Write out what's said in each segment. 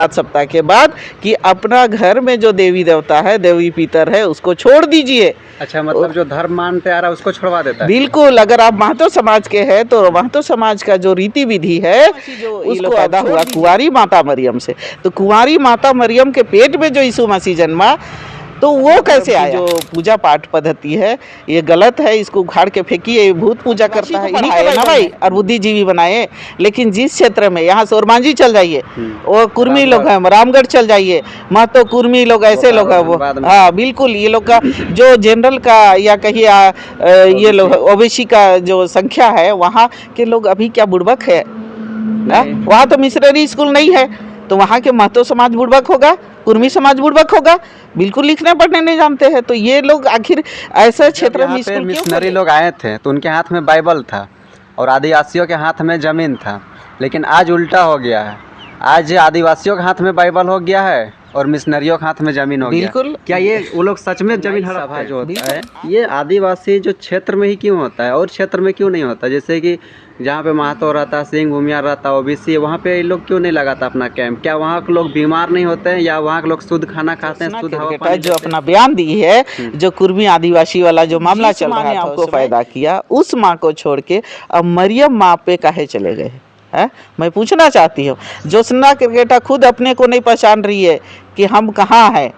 7 सप्ताह के बाद कि अपना घर में जो देवी देवता है, देवी पितर है, उसको छोड़ दीजिए। अच्छा, मतलब जो धर्म मानते आ रहा है उसको छुड़वा देता है। बिल्कुल, अगर आप महतो समाज के हैं तो महतो समाज का जो रीति विधि है उसको पैदा हुआ कुंवारी माता मरियम से। तो कुंवारी माता मरियम के पेट में जो यीशु मसीह जन्मा तो वो कैसे आया? जो पूजा पाठ पद्धति है ये गलत है, इसको उखाड़ के फेंकिए। ये भूत पूजा करता है इन्हीं के ना भाई, और बुद्धिजीवी बनाए। लेकिन जिस क्षेत्र में यहाँ से ओरमांझी चल जाइए, वो कुर्मी लोग हैं, रामगढ़ चल जाइए, महतो कुर्मी लोग ऐसे लोग हैं वो। हाँ बिल्कुल, ये लोग का जो जनरल का या कहिए ये लोग ओबीसी का जो संख्या है वहाँ के लोग अभी क्या बुड़बक है? वहाँ तो मिशनरी स्कूल नहीं है, तो वहाँ के महतो समाज बुड़बक होगा, कुर्मी समाज बुड़बक होगा, बिल्कुल लिखने पढ़ने नहीं जानते हैं। तो ये लोग आखिर ऐसे क्षेत्र में स्कूल मिशनरी लोग आए थे तो उनके हाथ में बाइबल था और आदिवासियों के हाथ में ज़मीन था, लेकिन आज उल्टा हो गया है। आज आदिवासियों के हाथ में बाइबल हो गया है और मिशनरियों के हाथ में ज़मीन हो गया। बिल्कुल। क्या ये वो लोग सच में ज़मीन हड़पना जो होता है ये आदिवासी जो क्षेत्र में ही क्यों होता है और क्षेत्र में क्यों नहीं होता? जैसे कि जहाँ पे महतो रहता, सिंह भूमियार रहता, ओबीसी, वहाँ पे ये लोग क्यों नहीं लगाता अपना कैंप? क्या वहाँ के लोग बीमार नहीं होते हैं या वहाँ के लोग शुद्ध खाना खाते हैं, शुद्ध हवा पानी? जो अपना बयान दी है, जो कुर्मी आदिवासी वाला जो मामला चल रहा है, आपको फायदा किया, उस माँ को छोड़ के अब मरियम माँ पे काहे चले गए है? मैं पूछना चाहती हूँ। ज्योत्सना क्रिकेटा खुद अपने को नहीं पहचान रही है कि हम कहाँ हैं,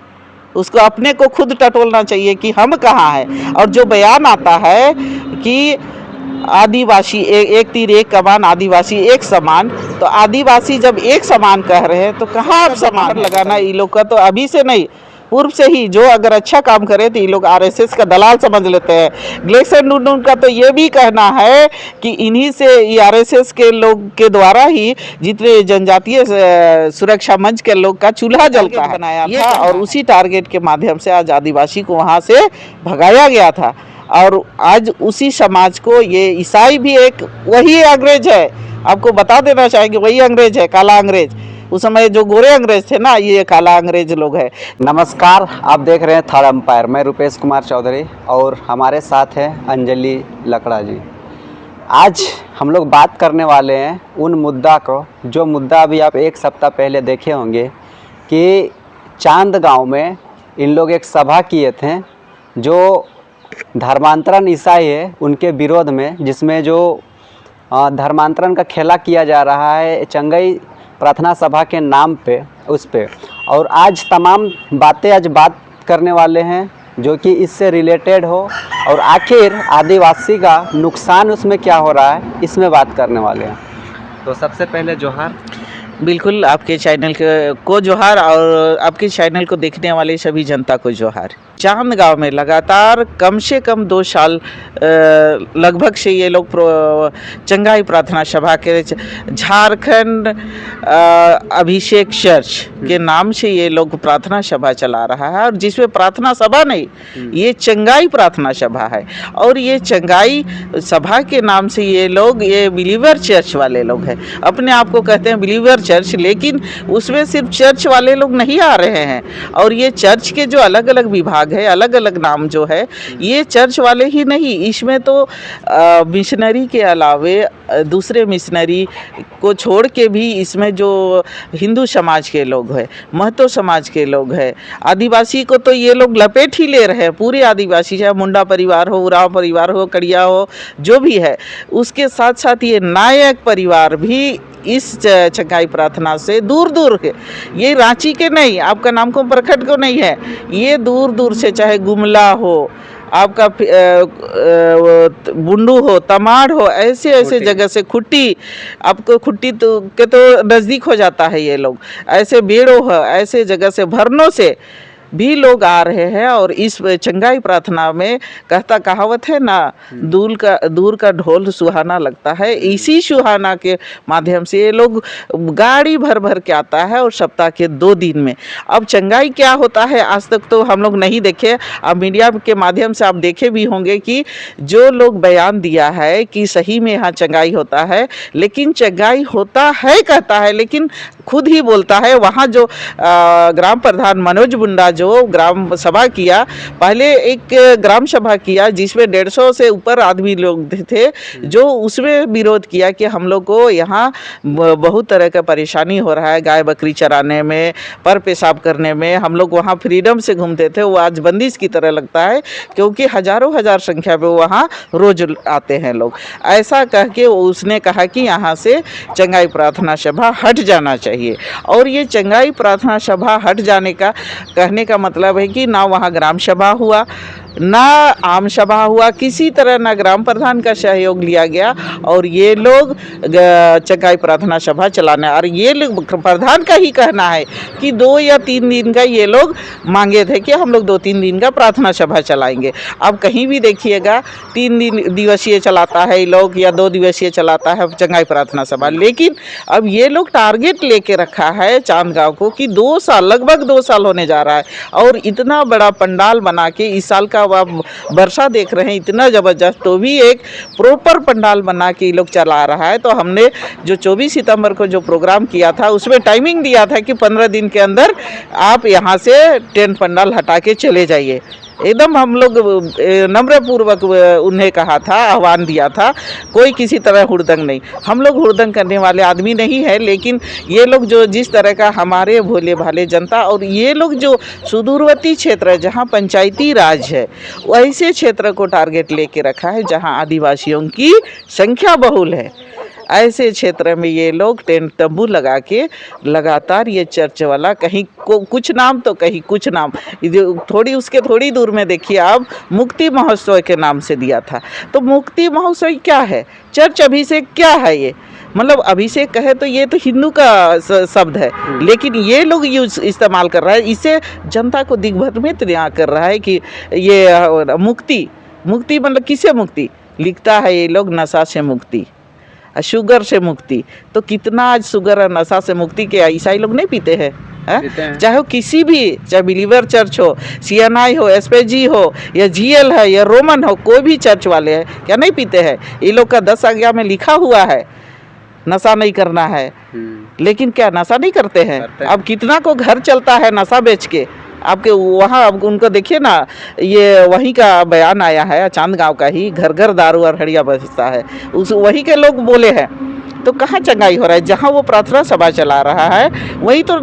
उसको अपने को खुद टटोलना चाहिए कि हम कहाँ हैं। और जो बयान आता है कि आदिवासी एक तीर एक कमान, आदिवासी एक समान, तो आदिवासी जब एक समान कह रहे हैं तो कहाँ आप समान लगाना? ये लोग का तो अभी से नहीं, पूर्व से ही जो अगर अच्छा काम करे तो ये लोग आरएसएस का दलाल समझ लेते हैं। ग्लेक्सन डुंडुन का तो ये भी कहना है कि इन्हीं से ये आरएसएस के लोग के द्वारा ही जितने जनजातीय सुरक्षा मंच के लोग का चूल्हा जलता है बनाया था, और उसी टारगेट के माध्यम से आज आदिवासी को वहाँ से भगाया गया था। और आज उसी समाज को ये ईसाई भी एक वही अंग्रेज है, आपको बता देना चाहेंगे, वही अंग्रेज है, काला अंग्रेज। उस समय जो गोरे अंग्रेज थे ना, ये काला अंग्रेज लोग हैं। नमस्कार, आप देख रहे हैं थर्ड एम्पायर। मैं रुपेश कुमार चौधरी और हमारे साथ है अंजलि लकड़ा जी। आज हम लोग बात करने वाले हैं उन मुद्दा को, जो मुद्दा अभी आप 1 सप्ताह पहले देखे होंगे कि चांद गांव में इन लोग एक सभा किए थे जो धर्मांतरण ईसाई है उनके विरोध में, जिसमें जो धर्मांतरण का खेला किया जा रहा है चंगाई प्रार्थना सभा के नाम पे, उस पे। और आज तमाम बातें आज बात करने वाले हैं जो कि इससे रिलेटेड हो, और आखिर आदिवासी का नुकसान उसमें क्या हो रहा है, इसमें बात करने वाले हैं। तो सबसे पहले जोहार। बिल्कुल, आपके चैनल को जोहार और आपके चैनल को देखने वाले सभी जनता को जोहार। चांद गांव में लगातार कम से कम 2 साल लगभग से ये लोग चंगाई प्रार्थना सभा के झारखंड अभिषेक चर्च के नाम से ये लोग प्रार्थना सभा चला रहा है, और जिसमें प्रार्थना सभा नहीं, ये चंगाई प्रार्थना सभा है। और ये चंगाई सभा के नाम से ये लोग, ये बिलीवर चर्च वाले लोग हैं, अपने आप को कहते हैं बिलीवर चर्च, लेकिन उसमें सिर्फ चर्च वाले लोग नहीं आ रहे हैं। और ये चर्च के जो अलग अलग विभाग है, अलग अलग नाम जो है, ये चर्च वाले ही नहीं, इसमें तो मिशनरी के अलावे दूसरे मिशनरी को छोड़ के भी इसमें जो हिंदू समाज के लोग हैं, महतो समाज के लोग हैं, आदिवासी को तो ये लोग लपेट ही ले रहे हैं। पूरे आदिवासी, चाहे मुंडा परिवार हो, उराव परिवार हो, कड़िया हो, जो भी है, उसके साथ साथ ये नायक परिवार भी इस चंगाई प्रार्थना से दूर दूर के, ये रांची के नहीं, आपका नामकुम प्रखंड को नहीं है, ये दूर दूर से, चाहे गुमला हो, आपका बुंडू हो, तमाड़ हो, ऐसे ऐसे जगह से, खुट्टी, आपको खुट्टी तो के तो नज़दीक हो जाता है, ये लोग ऐसे बेड़ो हो, ऐसे जगह से, भरनों से भी लोग आ रहे हैं। और इस चंगाई प्रार्थना में कहता कहावत है ना, दूर का ढोल सुहाना लगता है। इसी सुहाना के माध्यम से ये लोग गाड़ी भर भर के आता है, और सप्ताह के 2 दिन में। अब चंगाई क्या होता है आज तक तो हम लोग नहीं देखे, अब मीडिया के माध्यम से आप देखे भी होंगे कि जो लोग बयान दिया है कि सही में यहाँ चंगाई होता है, लेकिन चंगाई होता है कहता है, लेकिन खुद ही बोलता है। वहाँ जो ग्राम प्रधान मनोज बुंडा जो ग्राम सभा किया, पहले एक ग्राम सभा किया जिसमें 150 से ऊपर आदमी लोग थे, जो उसमें विरोध किया कि हम लोग को यहाँ बहुत तरह का परेशानी हो रहा है, गाय बकरी चराने में, पर पेशाब करने में। हम लोग वहाँ फ्रीडम से घूमते थे, वो आज बंदिश की तरह लगता है, क्योंकि हजारों हजार संख्या में वहाँ रोज आते हैं लोग। ऐसा कह के उसने कहा कि यहाँ से चंगाई प्रार्थना सभा हट जाना चाहिए। और ये चंगाई प्रार्थना सभा हट जाने का कहने का मतलब है कि ना वहाँ ग्राम सभा हुआ, ना आम सभा हुआ, किसी तरह ना ग्राम प्रधान का सहयोग लिया गया, और ये लोग चंगाई प्रार्थना सभा चलाने, और ये लोग प्रधान का ही कहना है कि 2 या 3 दिन का ये लोग मांगे थे कि हम लोग 2-3 दिन का प्रार्थना सभा चलाएंगे। अब कहीं भी देखिएगा 3 दिवसीय चलाता है ये लोग या 2 दिवसीय चलाता है चंगाई प्रार्थना सभा, लेकिन अब ये लोग टारगेट लेके रखा है चांदगांव को कि 2 साल, लगभग 2 साल होने जा रहा है, और इतना बड़ा पंडाल बना के इस साल का आप वर्षा देख रहे हैं इतना ज़बरदस्त, तो भी एक प्रॉपर पंडाल बना के ये लोग चला रहा है। तो हमने जो 24 सितंबर को जो प्रोग्राम किया था उसमें टाइमिंग दिया था कि 15 दिन के अंदर आप यहाँ से टेंट पंडाल हटा के चले जाइए। एकदम हम लोग नम्रपूर्वक उन्हें कहा था, आह्वान दिया था, कोई किसी तरह हुड़दंग नहीं। हम लोग हुड़दंग करने वाले आदमी नहीं है, लेकिन ये लोग जो जिस तरह का हमारे भोले भाले जनता, और ये लोग जो सुदूरवर्ती क्षेत्र है जहाँ पंचायती राज है, वैसे क्षेत्र को टारगेट लेके रखा है जहाँ आदिवासियों की संख्या बहुल है। ऐसे क्षेत्र में ये लोग टेंट तंबू लगा के लगातार ये चर्च वाला, कहीं कुछ नाम तो कहीं कुछ नाम, थोड़ी दूर में देखिए आप मुक्ति महोत्सव के नाम से दिया था। तो मुक्ति महोत्सव क्या है, चर्च अभिषेक क्या है, ये मतलब अभिषेक कहे तो ये तो हिंदू का शब्द है, लेकिन ये लोग यूज इस्तेमाल कर रहा है, इससे जनता को दिग्भ्रमित कर रहा है कि ये मुक्ति मतलब किसे मुक्ति लिखता है ये लोग, नशा से मुक्ति, शुगर से मुक्ति। तो कितना आज शुगर और नशा से मुक्ति के ईसाई लोग नहीं पीते हैं, चाहे वो किसी भी, चाहे बिलीवर चर्च हो, CNI हो, SPG हो, या GL है या रोमन हो, कोई भी चर्च वाले हैं क्या नहीं पीते हैं? ये लोग का 10 आज्ञा में लिखा हुआ है नशा नहीं करना है, लेकिन क्या नशा नहीं करते हैं? अब कितना को घर चलता है नशा बेच के। आपके वहाँ अब उनको देखिए ना, ये वहीं का बयान आया है, चांदगांव का ही, घर घर दारू और हड़िया बजता है, उस वहीं के लोग बोले हैं। तो कहाँ चंगाई हो रहा है? जहाँ वो प्रार्थना सभा चला रहा है वही तो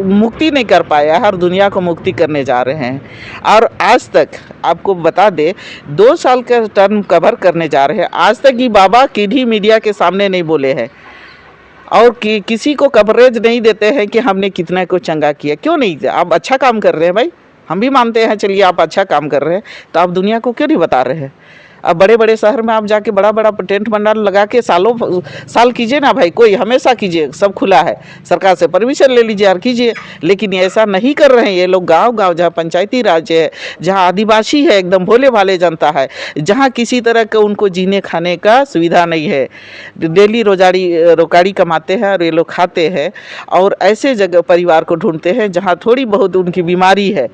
मुक्ति नहीं कर पाया है, और दुनिया को मुक्ति करने जा रहे हैं। और आज तक आपको बता दे 2 साल का टर्म कवर करने जा रहे हैं, आज तक ये बाबा किन्हीं मीडिया के सामने नहीं बोले हैं, और किसी को कवरेज नहीं देते हैं कि हमने कितना को चंगा किया। क्यों नहीं? आप अच्छा काम कर रहे हैं भाई, हम भी मानते हैं, चलिए आप अच्छा काम कर रहे हैं, तो आप दुनिया को क्यों नहीं बता रहे हैं? अब बड़े बड़े शहर में आप जाके बड़ा बड़ा टेंट पंडाल लगा के सालों साल कीजिए ना भाई, कोई हमेशा कीजिए, सब खुला है, सरकार से परमिशन ले लीजिए और कीजिए। लेकिन ऐसा नहीं कर रहे हैं ये लोग। गांव गांव जहाँ पंचायती राज है, जहाँ आदिवासी है, एकदम भोले भाले जनता है, जहाँ किसी तरह का उनको जीने खाने का सुविधा नहीं है, डेली रोकाड़ी कमाते हैं और ये लोग खाते हैं, और ऐसे जगह परिवार को ढूंढते हैं जहाँ थोड़ी बहुत उनकी बीमारी है,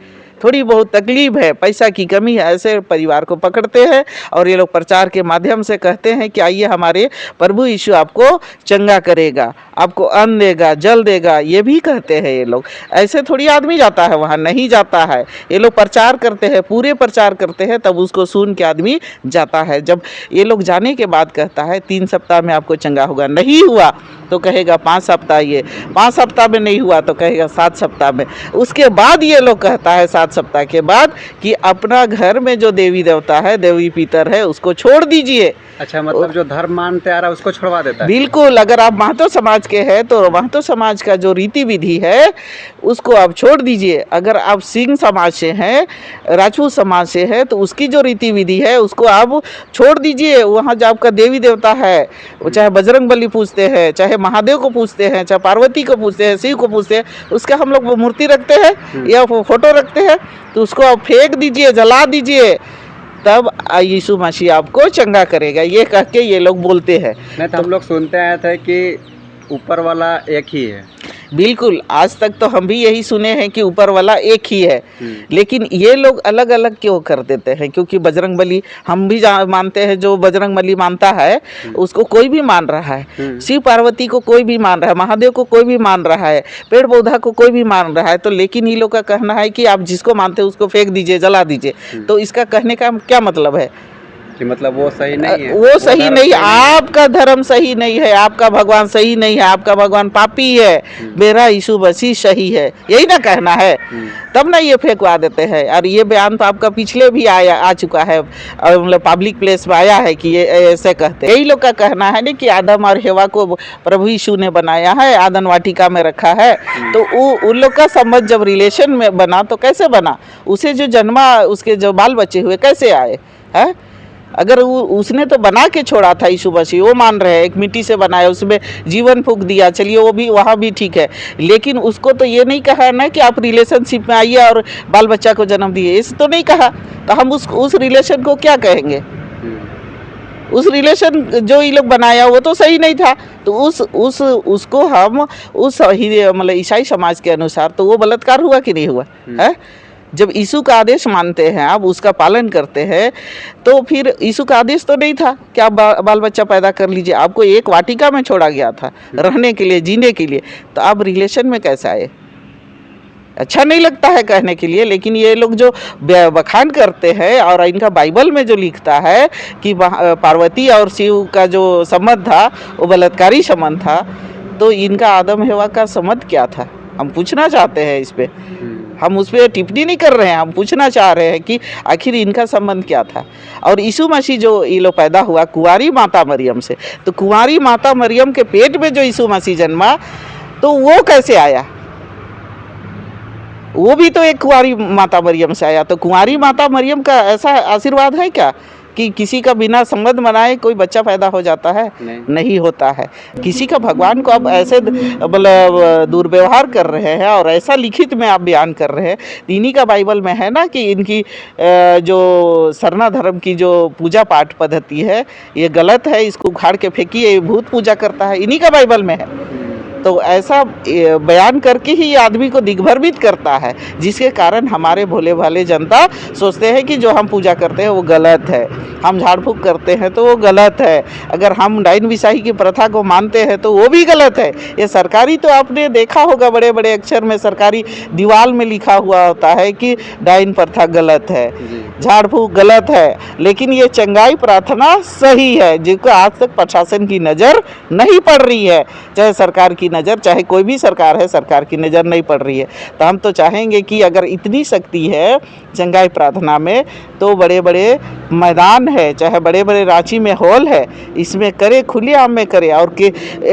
थोड़ी बहुत तकलीफ है, पैसा की कमी है, ऐसे परिवार को पकड़ते हैं और ये लोग प्रचार के माध्यम से कहते हैं कि आइए हमारे प्रभु यीशु आपको चंगा करेगा, आपको अन्न देगा, जल देगा, ये भी कहते हैं ये लोग। ऐसे थोड़ी आदमी जाता है वहाँ, नहीं जाता है। ये लोग प्रचार करते हैं, पूरे प्रचार करते हैं, तब उसको सुन के आदमी जाता है। जब ये लोग जाने के बाद कहता है 3 सप्ताह में आपको चंगा होगा, नहीं हुआ तो कहेगा 5 सप्ताह, ये 5 सप्ताह में नहीं हुआ तो कहेगा 7 सप्ताह में। उसके बाद ये लोग कहता है 7 सप्ताह के बाद कि अपना घर में जो देवी देवता है, देवी पितर है, उसको छोड़ दीजिए। अच्छा, मतलब जो धर्म मानते आ रहा है उसको छुड़वा देता है? बिल्कुल। अगर आप महतो समाज के हैं तो महतो समाज का जो रीति विधि है उसको आप छोड़ दीजिए। अगर आप सिंह समाज से हैं, राजपूत समाज से है, तो उसकी जो रीति विधि है उसको आप छोड़ दीजिए। वहाँ जो आपका देवी देवता है, वो चाहे बजरंग बली पूजते हैं, चाहे महादेव को पूजते हैं, चाहे पार्वती को पूजते हैं, शिव को पूजते हैं, उसका हम लोग वो मूर्ति रखते हैं या फोटो रखते हैं, तो उसको आप फेंक दीजिए, जला दीजिए, तब यीशु मसीह आपको चंगा करेगा, ये कह के ये लोग बोलते हैं। नहीं तो हम लोग सुनते आए थे कि ऊपर वाला एक ही है। बिल्कुल, आज तक तो हम भी यही सुने हैं कि ऊपर वाला एक ही है, लेकिन ये लोग अलग अलग क्यों कर देते हैं? क्योंकि बजरंगबली हम भी मानते हैं, जो बजरंगबली मानता है उसको कोई भी मान रहा है, शिव पार्वती को कोई भी मान रहा है, महादेव को कोई भी मान रहा है, पेड़ पौधा को कोई भी मान रहा है। तो लेकिन ये लोग का कहना है कि आप जिसको मानते हैं उसको फेंक दीजिए, जला दीजिए। तो इसका कहने का क्या मतलब है? कि मतलब वो सही नहीं है, वो सही नहीं, आपका धर्म सही नहीं है, आपका भगवान सही नहीं है, आपका भगवान पापी है, मेरा यीशु मसीह सही है, यही ना कहना है। तब ना ये फेंकवा देते हैं। और ये बयान तो आपका पिछले भी आ चुका है, और मतलब पब्लिक प्लेस में आया है कि ये ऐसे कहते हैं। यही लोग का कहना है ना कि आदम और हेवा को प्रभु यीशु ने बनाया है, आदन वाटिका में रखा है। तो उन लोग का संबंध जब रिलेशन में बना तो कैसे बना? उसे जो जन्मा, उसके जो बाल बच्चे हुए कैसे आए हैं? अगर उसने तो बना के छोड़ा था यीशु मसीह, वो मान रहे हैं एक मिट्टी से बनाया, उसमें जीवन फूंक दिया, चलिए वो भी वहाँ भी ठीक है। लेकिन उसको तो ये नहीं कहा ना कि आप रिलेशनशिप में आइए और बाल बच्चा को जन्म दिए, इस तो नहीं कहा। तो हम उस रिलेशन को क्या कहेंगे? उस रिलेशन जो ये लोग बनाया वो तो सही नहीं था। तो उसको हम उस मतलब ईसाई समाज के अनुसार तो वो बलात्कार हुआ कि नहीं हुआ है? जब यीशु का आदेश मानते हैं आप, उसका पालन करते हैं, तो फिर यीशु का आदेश तो नहीं था कि आप बाल बच्चा पैदा कर लीजिए। आपको एक वाटिका में छोड़ा गया था रहने के लिए, जीने के लिए, तो आप रिलेशन में कैसे आए? अच्छा नहीं लगता है कहने के लिए, लेकिन ये लोग जो बखान करते हैं और इनका बाइबल में जो लिखता है कि पार्वती और शिव का जो संबंध था वो बलात्कारी संबंध था, तो इनका आदम हेवा का संबंध क्या था? हम पूछना चाहते हैं इस पे। हम उस पर टिप्पणी नहीं कर रहे हैं, हम पूछना चाह रहे हैं कि आखिर इनका संबंध क्या था। और यीशु मसीह जो ये लोग पैदा हुआ कुंवारी माता मरियम से, तो कुंवारी माता मरियम के पेट में जो यीशु मसीह जन्मा, तो वो कैसे आया? वो भी तो एक कुंवारी माता मरियम से आया। तो कुंवारी माता मरियम का ऐसा आशीर्वाद है क्या कि किसी का बिना संबंध बनाए कोई बच्चा पैदा हो जाता है? नहीं होता है। किसी का भगवान को आप ऐसे मतलब दुर्व्यवहार कर रहे हैं और ऐसा लिखित में आप बयान कर रहे हैं। इन्हीं का बाइबल में है ना कि इनकी जो सरना धर्म की जो पूजा पाठ पद्धति है ये गलत है, इसको उखाड़ के फेंकिए, ये भूत पूजा करता है, इन्हीं का बाइबल में है। तो ऐसा बयान करके ही आदमी को दिग्भ्रमित करता है, जिसके कारण हमारे भोले भाले जनता सोचते हैं कि जो हम पूजा करते हैं वो गलत है, हम झाड़ फूँक करते हैं तो वो गलत है, अगर हम डाइन बिसाही की प्रथा को मानते हैं तो वो भी गलत है। ये सरकारी, तो आपने देखा होगा बड़े बड़े अक्षर में सरकारी दीवार में लिखा हुआ होता है कि डाइन प्रथा गलत है, झाड़ फूँक गलत है, लेकिन ये चंगाई प्रार्थना सही है, जिसको आज तक प्रशासन की नज़र नहीं पड़ रही है। चाहे सरकार की नज़र, चाहे कोई भी सरकार है, सरकार की नज़र नहीं पड़ रही है। तो हम तो चाहेंगे कि अगर इतनी शक्ति है चंगाई प्रार्थना में, तो बड़े बड़े मैदान है, चाहे बड़े बड़े रांची में हॉल है, इसमें करे, खुले आम में करे और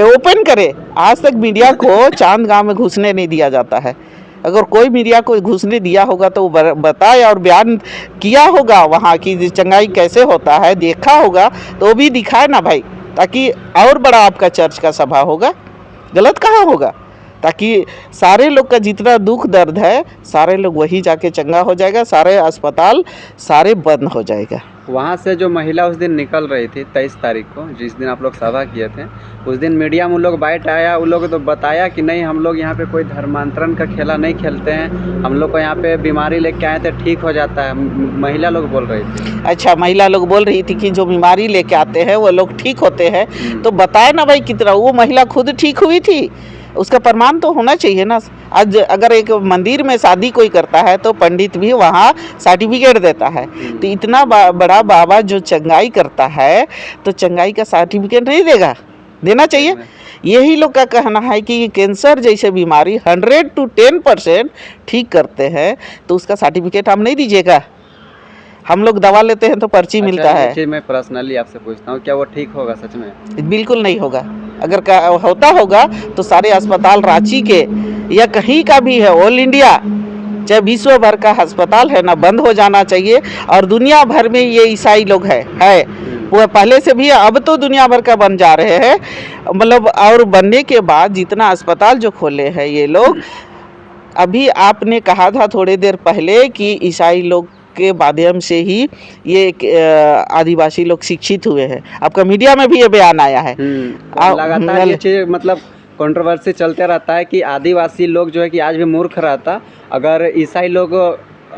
ओपन करे। आज तक मीडिया को चांद गांव में घुसने नहीं दिया जाता है। अगर कोई मीडिया को घुसने दिया होगा तो वो बताए और बयान किया होगा वहाँ की चंगाई कैसे होता है, देखा होगा तो वो भी दिखाए ना भाई, ताकि और बड़ा आपका चर्च का सभा होगा। गलत कहाँ होगा? ताकि सारे लोग का जितना दुख दर्द है सारे लोग वही जाके चंगा हो जाएगा, सारे अस्पताल सारे बंद हो जाएगा। वहाँ से जो महिला उस दिन निकल रही थी 23 तारीख को, जिस दिन आप लोग सभा किए थे, उस दिन मीडिया में उन लोग बाइट आया, उन लोग तो बताया कि नहीं हम लोग यहाँ पे कोई धर्मांतरण का खेला नहीं खेलते हैं, हम लोग को यहाँ पे बीमारी लेके आए थे ठीक हो जाता है। महिला लोग बोल रही थी। अच्छा, महिला लोग बोल रही थी कि जो बीमारी लेके आते हैं वो लोग ठीक होते हैं। तो बताए ना भाई कितना वो महिला खुद ठीक हुई थी, उसका प्रमाण तो होना चाहिए ना। आज अगर एक मंदिर में शादी कोई करता है तो पंडित भी वहाँ सर्टिफिकेट देता है। तो इतना बड़ा बाबा जो चंगाई करता है तो चंगाई का सर्टिफिकेट नहीं देगा? देना चाहिए। यही लोग का कहना है कि कैंसर जैसे बीमारी 100 to 10% ठीक करते हैं, तो उसका सर्टिफिकेट हम नहीं दीजिएगा? हम लोग दवा लेते हैं तो पर्ची मिलता है। मैं पर्सनली आपसे पूछता हूँ, क्या वो ठीक होगा सच में? बिल्कुल नहीं होगा। अगर होता होगा तो सारे अस्पताल रांची के या कहीं का भी है, ऑल इंडिया चाहे विश्व भर का अस्पताल है ना, बंद हो जाना चाहिए। और दुनिया भर में ये ईसाई लोग है वो पहले से भी है, अब तो दुनिया भर का बन जा रहे हैं। मतलब और बनने के बाद जितना अस्पताल जो खोले हैं ये लोग, अभी आपने कहा था थोड़ी देर पहले कि ईसाई लोग के माध्यम से ही ये आदिवासी लोग शिक्षित हुए हैं। आपका मीडिया में भी ये बयान आया है। लगातार ये चीज़ मतलब कंट्रोवर्सी चलते रहता है कि आदिवासी लोग जो है कि आज भी मूर्ख रहता, अगर ईसाई लोग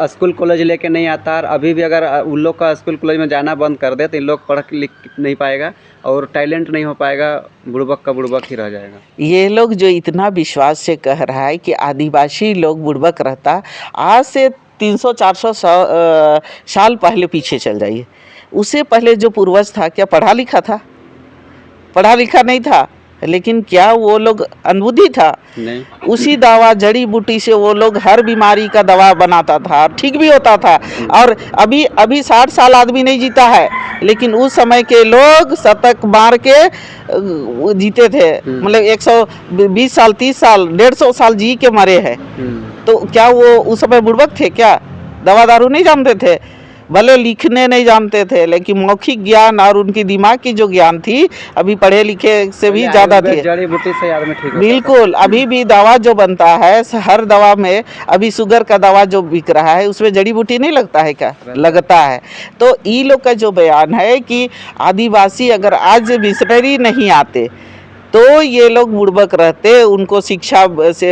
स्कूल कॉलेज लेके नहीं आता और अभी भी अगर उन लोग का स्कूल कॉलेज में जाना बंद कर दे तो इन लोग पढ़ लिख नहीं पाएगा और टैलेंट नहीं हो पाएगा, बुड़बक का बुड़बक ही रह जाएगा। ये लोग जो इतना विश्वास से कह रहा है कि आदिवासी लोग बुड़बक रहता, आज से 300-400 साल पहले पीछे चल जाइए, उससे पहले जो पूर्वज था क्या पढ़ा लिखा था? पढ़ा लिखा नहीं था, लेकिन क्या वो लोग अनबुद्धि था? नहीं। उसी दवा जड़ी बूटी से वो लोग हर बीमारी का दवा बनाता था, ठीक भी होता था। और अभी 60 साल आदमी नहीं जीता है, लेकिन उस समय के लोग शतक मार के जीते थे, मतलब 120 साल 30 साल 150 साल जी के मरे हैं। तो क्या वो उस समय बुड़बक थे क्या? दवा दारू नहीं जानते थे, भले लिखने नहीं जानते थे, लेकिन मौखिक ज्ञान और उनकी दिमाग की जो ज्ञान थी अभी पढ़े लिखे से भी ज़्यादा थी। जड़ी बूटी से आदमी ठीक होता बिल्कुल। अभी भी दवा जो बनता है, हर दवा में, अभी शुगर का दवा जो बिक रहा है उसमें जड़ी बूटी नहीं लगता है क्या? लगता है। तो ई लोग का जो बयान है कि आदिवासी अगर आज मिशनरी नहीं आते तो ये लोग बुड़बक रहते, उनको शिक्षा से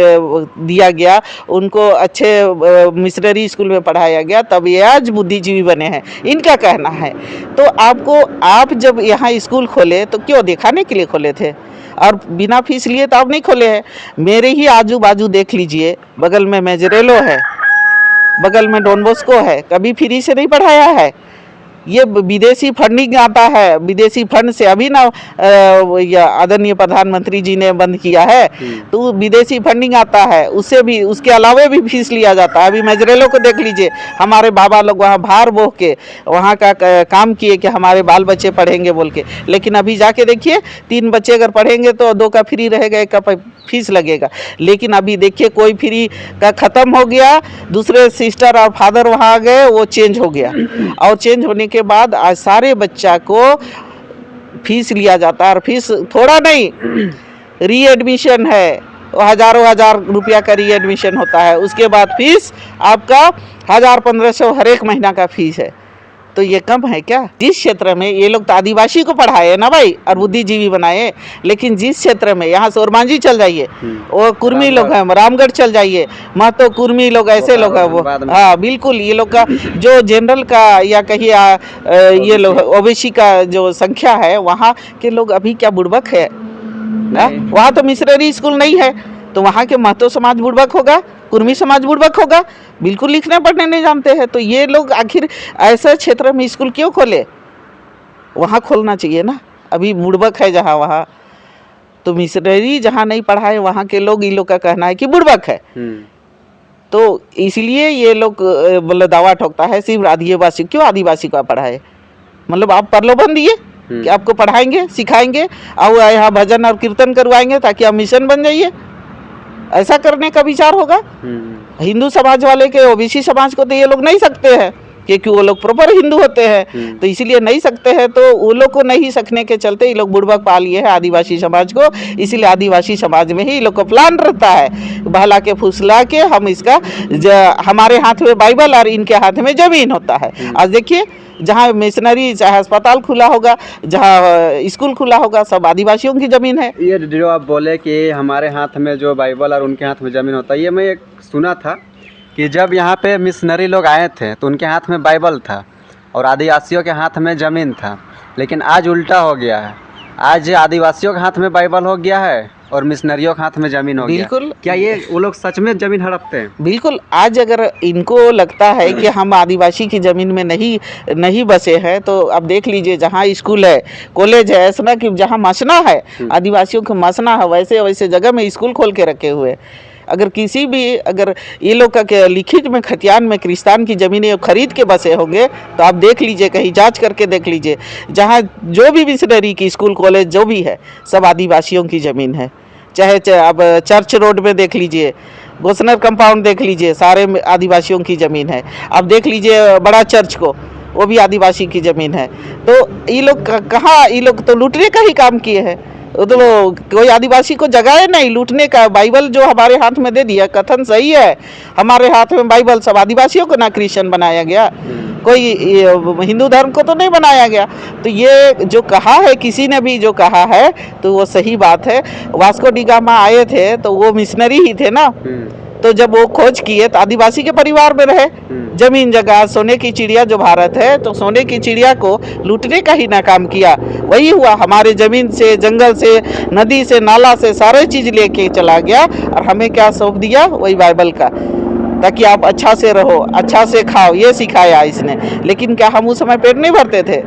दिया गया, उनको अच्छे मिशनरी स्कूल में पढ़ाया गया, तब ये आज बुद्धिजीवी बने हैं, इनका कहना है। तो आप जब यहाँ स्कूल खोले तो क्यों दिखाने के लिए खोले थे? और बिना फीस लिए तो आप नहीं खोले हैं। मेरे ही आजू बाजू देख लीजिए, बगल में मेजरेलो है, बगल में डॉन बॉस्को है, कभी फ्री से नहीं पढ़ाया है। ये विदेशी फंडिंग आता है, विदेशी फंड से अभी ना आदरणीय प्रधानमंत्री जी ने बंद किया है, तो विदेशी फंडिंग आता है, उससे भी, उसके अलावे भी फीस लिया जाता है। अभी मेजरेलो को देख लीजिए, हमारे बाबा लोग वहाँ भार बोह के वहाँ का काम किए कि हमारे बाल बच्चे पढ़ेंगे बोल के, लेकिन अभी जाके देखिए 3 बच्चे अगर पढ़ेंगे तो 2 का फ्री रहेगा, 1 का फीस लगेगा। लेकिन अभी देखिए कोई फ्री का ख़त्म हो गया, दूसरे सिस्टर और फादर वहाँ आ गए, वो चेंज हो गया, और चेंज होने के बाद आज सारे बच्चा को फीस लिया जाता है। और फीस थोड़ा नहीं, री एडमिशन है, हज़ारों हजार रुपया का री एडमिशन होता है, उसके बाद फीस आपका 1000-1500 हर एक महीना का फीस है। तो ये कम है क्या? जिस क्षेत्र में ये लोग तो आदिवासी को पढ़ाए ना भाई और बुद्धिजीवी बनाए, लेकिन जिस क्षेत्र में, यहाँ से ओरमांझी चल जाइए, वो कुर्मी लोग हैं, रामगढ़ चल जाइए, महतो कुर्मी लोग, ऐसे लोग हैं वो। हाँ बिल्कुल, ये लोग का जो जनरल का या कहिए ये लोग ओबीसी का जो संख्या है, वहाँ के लोग अभी क्या बुड़बक है? वहाँ तो मिशनरी स्कूल नहीं है, तो वहाँ के महतो समाज बुड़बक होगा, कुर्मी समाज बुड़बक होगा, बिल्कुल लिखने पढ़ने नहीं जानते हैं। तो ये लोग आखिर ऐसे क्षेत्र में स्कूल क्यों खोले? वहाँ खोलना चाहिए ना। अभी बुड़बक है जहाँ, वहाँ तो मिशनरी जहाँ नहीं पढ़ाए वहाँ के लोग, इन लोग का कहना है कि बुड़बक है। तो इसलिए ये लोग मतलब दावा ठोकता है सिर्फ आदिवासी। क्यों आदिवासी को पढ़ाए? मतलब आप प्रलोभन दिए कि आपको पढ़ाएंगे, सिखाएंगे और यहाँ भजन और कीर्तन करवाएंगे ताकि आप मिशन बन जाइए, ऐसा करने का विचार होगा? हिंदू समाज वाले के ओबीसी समाज को तो ये लोग नहीं सकते हैं, क्योंकि वो लोग प्रॉपर हिंदू होते हैं, तो इसीलिए नहीं सकते हैं। तो वो लोग को नहीं सकने के चलते ये लोग बुड़बक पा लिए हैं आदिवासी समाज को। इसीलिए आदिवासी समाज में ही लोग को प्लान रहता है, बहला के फुसला के हम इसका, हमारे हाथ में बाइबल और इनके हाथ में जमीन होता है। आज देखिए जहाँ मिशनरी, चाहे अस्पताल खुला होगा, जहाँ स्कूल खुला होगा, सब आदिवासियों की ज़मीन है। ये जो आप बोले कि हमारे हाथ में जो बाइबल और उनके हाथ में ज़मीन होता है, ये मैं एक सुना था कि जब यहाँ पे मिशनरी लोग आए थे तो उनके हाथ में बाइबल था और आदिवासियों के हाथ में ज़मीन था। लेकिन आज उल्टा हो गया है, आज आदिवासियों के हाथ में बाइबल हो गया है और मिशनरियों के हाथ में ज़मीन हो गया। बिल्कुल। क्या ये वो लोग सच में ज़मीन हड़पते हैं? बिल्कुल। आज अगर इनको लगता है कि हम आदिवासी की ज़मीन में नहीं बसे हैं, तो अब देख लीजिए जहाँ स्कूल है, कॉलेज है, ऐसा ना कि जहाँ मसना है, आदिवासियों को मसना है, वैसे वैसे जगह में स्कूल खोल के रखे हुए। अगर किसी भी, अगर ये लोग का लिखित में खतियान में क्रिस्तान की ज़मीनें खरीद के बसे होंगे, तो आप देख लीजिए, कहीं जांच करके देख लीजिए, जहाँ जो भी मिशनरी की स्कूल कॉलेज जो भी है, सब आदिवासियों की ज़मीन है। चाहे अब चर्च रोड में देख लीजिए, गोसनर कंपाउंड देख लीजिए, सारे आदिवासियों की ज़मीन है। अब देख लीजिए बड़ा चर्च को, वो भी आदिवासी की ज़मीन है। तो ये लोग कहाँ, ये लोग तो लूटने का ही काम किए हैं। तो कोई आदिवासी को जगाए नहीं लूटने का। बाइबल जो हमारे हाथ में दे दिया, कथन सही है, हमारे हाथ में बाइबल, सब आदिवासियों को ना क्रिश्चियन बनाया गया। कोई हिंदू धर्म को तो नहीं बनाया गया। तो ये जो कहा है, किसी ने भी जो कहा है तो वो सही बात है। वास्को डी गामा आए थे तो वो मिशनरी ही थे ना, तो जब वो खोज किए तो आदिवासी के परिवार में रहे। जमीन जगह सोने की चिड़िया जो भारत है, तो सोने की चिड़िया को लूटने का ही ना काम किया। वही हुआ, हमारे जमीन से, जंगल से, नदी से, नाला से सारे चीज लेके चला गया और हमें क्या सौंप दिया? वही बाइबल का, ताकि आप अच्छा से रहो, अच्छा से खाओ, ये सिखाया इसने। लेकिन क्या हम उस समय पेट नहीं भरते थे?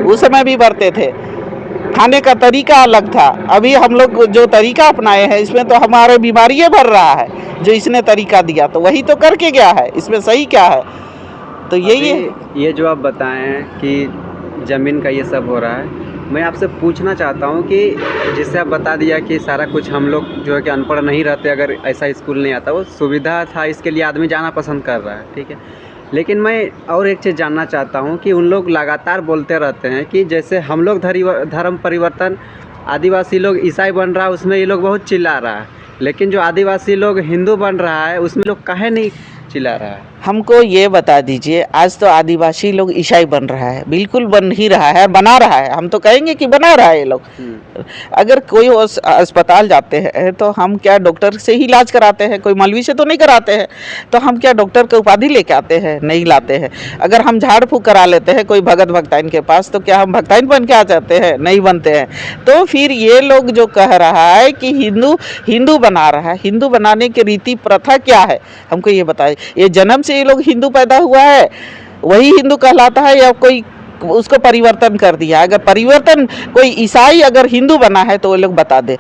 उस समय भी भरते थे। खाने का तरीका अलग था। अभी हम लोग जो तरीका अपनाए हैं इसमें तो हमारे बीमारियां भर रहा है। जो इसने तरीका दिया तो वही तो करके गया है, इसमें सही क्या है? तो यही है। ये जो आप बताएं कि ज़मीन का ये सब हो रहा है, मैं आपसे पूछना चाहता हूँ कि जिससे आप बता दिया कि सारा कुछ हम लोग जो है कि अनपढ़ नहीं रहते, अगर ऐसा स्कूल नहीं आता, वो सुविधा था, इसके लिए आदमी जाना पसंद कर रहा है, ठीक है। लेकिन मैं और एक चीज़ जानना चाहता हूँ कि उन लोग लगातार बोलते रहते हैं कि जैसे हम लोग धर्म परिवर्तन, आदिवासी लोग ईसाई बन रहा है उसमें ये लोग बहुत चिल्ला रहा है, लेकिन जो आदिवासी लोग हिंदू बन रहा है उसमें लोग काहे नहीं चिल्ला रहा है? हमको ये बता दीजिए, आज तो आदिवासी लोग ईसाई बन रहा है, बिल्कुल बन ही रहा है, बना रहा है। हम तो कहेंगे कि बना रहा है ये लोग। अगर कोई अस्पताल जाते हैं तो हम क्या डॉक्टर से ही इलाज कराते हैं? कोई मौलवी से तो नहीं कराते हैं। तो हम क्या डॉक्टर का उपाधि लेके आते हैं? नहीं लाते हैं। अगर हम झाड़ फूक करा लेते हैं कोई भगत भक्ताइन के पास, तो क्या हम भक्ताइन बन के आ जाते हैं? नहीं बनते हैं। तो फिर ये लोग जो कह रहा है कि हिंदू बना रहा है, हिंदू बनाने की रीति प्रथा क्या है? हमको ये बताइए। ये जन्म से ये लोग हिंदू पैदा हुआ है, वही हिंदू कहलाता है, या कोई उसको परिवर्तन कर दिया? अगर परिवर्तन कोई ईसाई अगर हिंदू बना है तो वो लोग बता दे।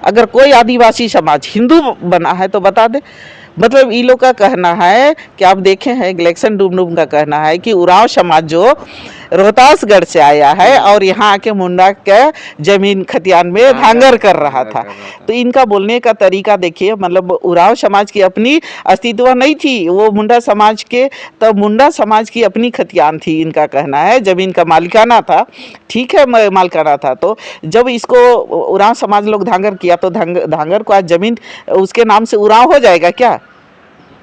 अगर कोई आदिवासी समाज हिंदू बना है तो बता दे। मतलब इन लोग का कहना है कि आप देखे हैं, इलेक्शन डुमडुम का कहना है कि उरांव समाज जो रोहतासगढ़ से आया है और यहाँ आके मुंडा के जमीन खतियान में धांगर कर रहा था। तो इनका बोलने का तरीका देखिए, मतलब उरांव समाज की अपनी अस्तित्व नहीं थी, वो मुंडा समाज के, तब मुंडा समाज की अपनी खतियान थी। इनका कहना है जमीन का मालिकाना था, ठीक है, मालिकाना था। तो जब इसको उरांव समाज लोग धांगर किया तो धांगर को आज जमीन उसके नाम से उरांव हो जाएगा क्या?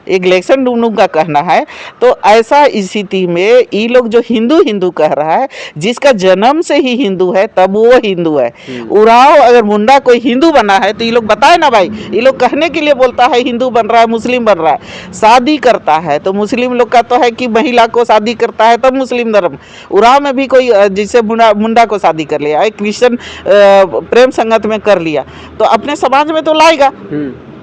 एक इलेक्शन डुमडुम का कहना है। तो ऐसा स्थिति में ये लोग जो हिंदू कह रहा है, जिसका जन्म से ही हिंदू है तब वो हिंदू है। उरांव अगर मुंडा कोई हिंदू बना है तो ये लोग बताए ना भाई। ये लोग कहने के लिए बोलता है हिंदू बन रहा है, मुस्लिम बन रहा है। शादी करता है तो मुस्लिम लोग का तो है कि महिला को शादी करता है तब मुस्लिम धर्म। उरांव में भी कोई जिससे मुंडा को शादी कर लिया, एक क्रिश्चियन प्रेम संगत में कर लिया, तो अपने समाज में तो लाएगा,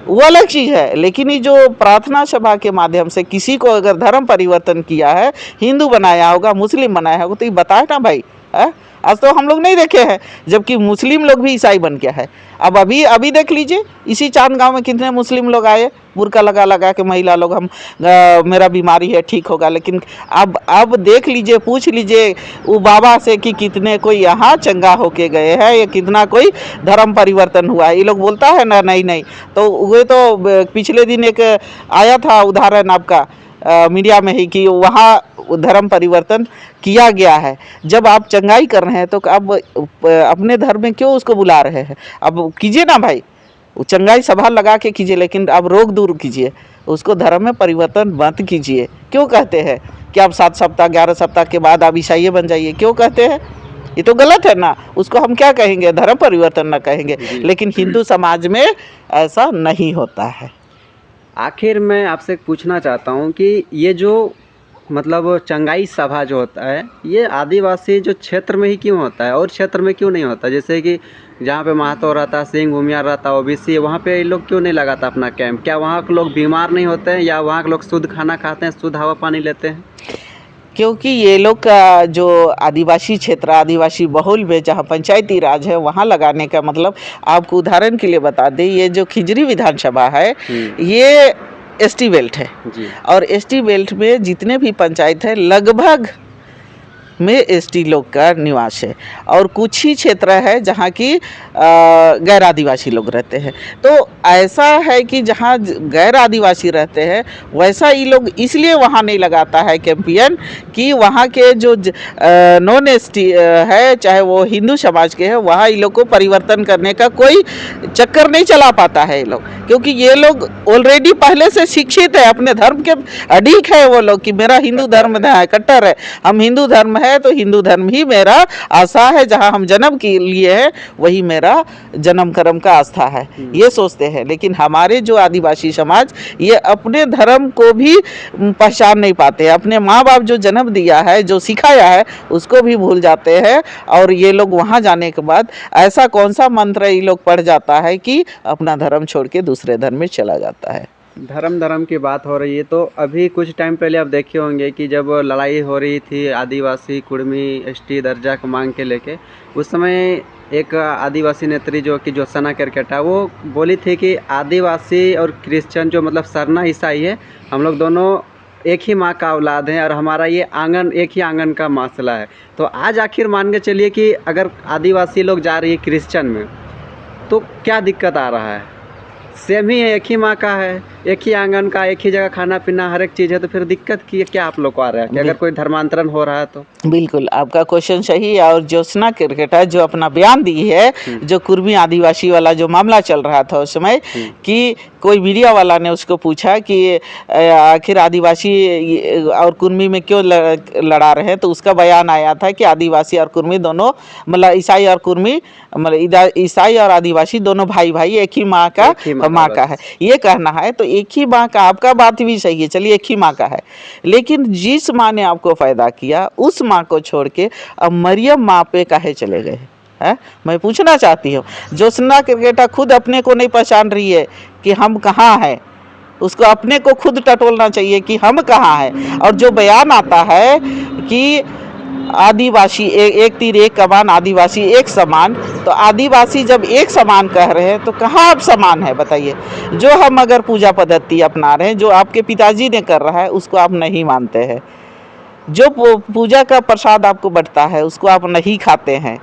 वो अलग चीज है। लेकिन ये जो प्रार्थना सभा के माध्यम से किसी को अगर धर्म परिवर्तन किया है, हिंदू बनाया होगा, मुस्लिम बनाया होगा, तो ये बताए ना भाई है? आज तो हम लोग नहीं देखे हैं, जबकि मुस्लिम लोग भी ईसाई बन गया है। अब अभी देख लीजिए, इसी चांद गांव में कितने मुस्लिम लोग आए, बुर्का लगा के महिला लोग, हम मेरा बीमारी है ठीक होगा। लेकिन अब देख लीजिए, पूछ लीजिए वो बाबा से कि कितने कोई यहाँ चंगा होके गए हैं या कितना कोई धर्म परिवर्तन हुआ है। ये लोग बोलता है ना नहीं। तो वो तो पिछले दिन एक आया था उदाहरण आपका मीडिया में ही कि वहाँ धर्म परिवर्तन किया गया है। जब आप चंगाई कर रहे हैं तो आप अपने धर्म में क्यों उसको बुला रहे हैं? अब कीजिए ना भाई, चंगाई सभा लगा के कीजिए, लेकिन अब रोग दूर कीजिए, उसको धर्म में परिवर्तन मत कीजिए। क्यों कहते हैं कि आप 7 सप्ताह 11 सप्ताह के बाद आप ईसाई बन जाइए? क्यों कहते हैं? ये तो गलत है ना। उसको हम क्या कहेंगे? धर्म परिवर्तन ना कहेंगे। लेकिन हिंदू समाज में ऐसा नहीं होता है। आखिर मैं आपसे पूछना चाहता हूँ कि ये जो मतलब चंगाई सभा जो होता है, ये आदिवासी जो क्षेत्र में ही क्यों होता है और क्षेत्र में क्यों नहीं होता? जैसे कि जहाँ पे महतो रहता, सिंह भूमियार रहता, ओबीसी, वहाँ पे ये लोग क्यों नहीं लगाता अपना कैंप? क्या वहाँ के लोग बीमार नहीं होते हैं, या वहाँ के लोग शुद्ध खाना खाते हैं, शुद्ध हवा पानी लेते हैं? क्योंकि ये लोग का जो आदिवासी क्षेत्र, आदिवासी बहुल में जहाँ पंचायती राज है, वहाँ लगाने का मतलब, आपको उदाहरण के लिए बता दें, ये जो खिजरी विधानसभा है ये एसटी बेल्ट है। और एसटी बेल्ट में जितने भी पंचायत है लगभग में एसटी लोग का निवास है और कुछ ही क्षेत्र है जहाँ की गैर आदिवासी लोग रहते हैं। तो ऐसा है कि जहाँ गैर आदिवासी रहते हैं वैसा ये लोग इसलिए वहाँ नहीं लगाता है कैंपियन कि वहाँ के जो नॉन एसटी है चाहे वो हिंदू समाज के है वहाँ ये लोग को परिवर्तन करने का कोई चक्कर नहीं चला पाता है ये लोग, क्योंकि ये लोग ऑलरेडी पहले से शिक्षित है, अपने धर्म के अडिग है वो लोग कि मेरा हिंदू धर्म है, कट्टर है, हम हिंदू धर्म है तो हिंदू धर्म ही मेरा आस्था है, जहाँ हम जन्म के लिए है वही मेरा जन्म कर्म का आस्था है, ये सोचते हैं। लेकिन हमारे जो आदिवासी समाज ये अपने धर्म को भी पहचान नहीं पाते, अपने माँ बाप जो जन्म दिया है जो सिखाया है उसको भी भूल जाते हैं। और ये लोग वहाँ जाने के बाद ऐसा कौन सा मंत्र ये लोग पढ़ जाता है कि अपना धर्म छोड़ के दूसरे धर्म में चला जाता है। धर्म की बात हो रही है तो अभी कुछ टाइम पहले आप देखे होंगे कि जब लड़ाई हो रही थी आदिवासी कुर्मी एसटी दर्जा को मांग के लेके, उस समय एक आदिवासी नेत्री जो कि ज्योत्सना केरकेटा वो बोली थी कि आदिवासी और क्रिश्चियन जो मतलब सरना ईसाई है हम लोग दोनों एक ही माँ का औलाद हैं और हमारा ये आंगन एक ही आंगन का मसला है। तो आज आखिर मान के चलिए कि अगर आदिवासी लोग जा रही है क्रिश्चियन में तो क्या दिक्कत आ रहा है? सेम ही है, एक ही माँ का है, एक ही आंगन का, एक ही जगह खाना पीना हर एक चीज़ है, तो फिर दिक्कत की क्या आप लोग को आ रहा है कि अगर कोई धर्मांतरण हो रहा है तो? बिल्कुल आपका क्वेश्चन सही है। और ज्योत्सना केरकेटा जो अपना बयान दी है, जो कुर्मी आदिवासी वाला जो मामला चल रहा था उस समय कि कोई मीडिया वाला ने उसको पूछा कि आखिर आदिवासी और कुर्मी में क्यों लड़ा रहे हैं, तो उसका बयान आया था कि आदिवासी और कुर्मी दोनों मतलब ईसाई और कुर्मी मतलब ईसाई और आदिवासी दोनों भाई भाई एक ही माँ का है, ये कहना है। तो एक ही माँ का, आपका बात भी सही है, चलिए एक ही माँ का है, लेकिन जिस माँ ने आपको पैदा किया उस माँ को छोड़ के अब मरियम माँ पे काहे चले गए है? मैं पूछना चाहती हूँ। ज्योत्सना केरकेटा खुद अपने को नहीं पहचान रही है कि हम कहाँ हैं, उसको अपने को खुद टटोलना चाहिए कि हम कहाँ हैं। और जो बयान आता है कि आदिवासी एक तीर एक कमान, आदिवासी एक समान, तो आदिवासी जब एक समान कह रहे हैं तो कहाँ अब समान है बताइए? जो हम अगर पूजा पद्धति अपना रहे हैं, जो आपके पिताजी ने कर रहा है उसको आप नहीं मानते हैं, जो पूजा का प्रसाद आपको बंटता है उसको आप नहीं खाते हैं,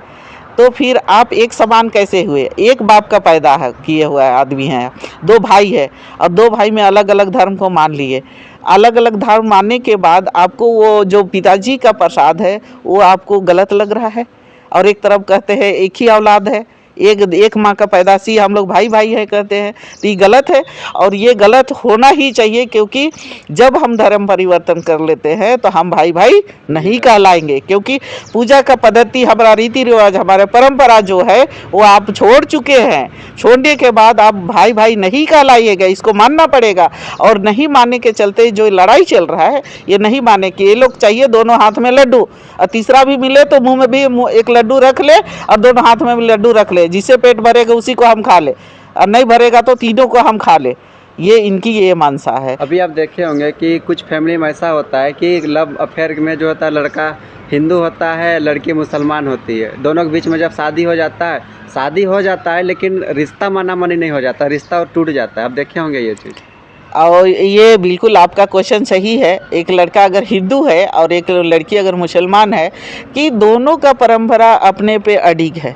तो फिर आप एक समान कैसे हुए? एक बाप का पैदा है किए हुआ आदमी है, दो भाई है और दो भाई में अलग अलग धर्म को मान लिए, अलग अलग धर्म मानने के बाद आपको वो जो पिताजी का प्रसाद है वो आपको गलत लग रहा है। और एक तरफ कहते हैं एक ही औलाद है, एक माँ का पैदाशी, हम लोग भाई भाई है कहते हैं, तो ये गलत है। और ये गलत होना ही चाहिए, क्योंकि जब हम धर्म परिवर्तन कर लेते हैं तो हम भाई भाई नहीं कहलाएंगे, क्योंकि पूजा का पद्धति, हमारा रीति रिवाज, हमारे परंपरा जो है वो आप छोड़ चुके हैं। छोड़ने के बाद आप भाई भाई नहीं कहलाइएगा, इसको मानना पड़ेगा। और नहीं मानने के चलते जो लड़ाई चल रहा है, ये नहीं माने कि ये लोग चाहिए दोनों हाथ में लड्डू, और तीसरा भी मिले तो मुंह में भी एक लड्डू रख ले और दोनों हाथ में भी लड्डू रख ले, जिससे पेट भरेगा उसी को हम खा ले, और नहीं भरेगा तो तीनों को हम खा ले। ये इनकी ये मानसा है। अभी आप देखे होंगे कि कुछ फैमिली में ऐसा होता है कि लव अफेयर में जो होता है लड़का हिंदू होता है, लड़की मुसलमान होती है, दोनों के बीच में जब शादी हो जाता है लेकिन रिश्ता मानामानी नहीं हो जाता, रिश्ता और टूट जाता है। आप देखे होंगे ये चीज़। और ये बिल्कुल आपका क्वेश्चन सही है। एक लड़का अगर हिंदू है और एक लड़की अगर मुसलमान है, कि दोनों का परंपरा अपने पे अडिग है।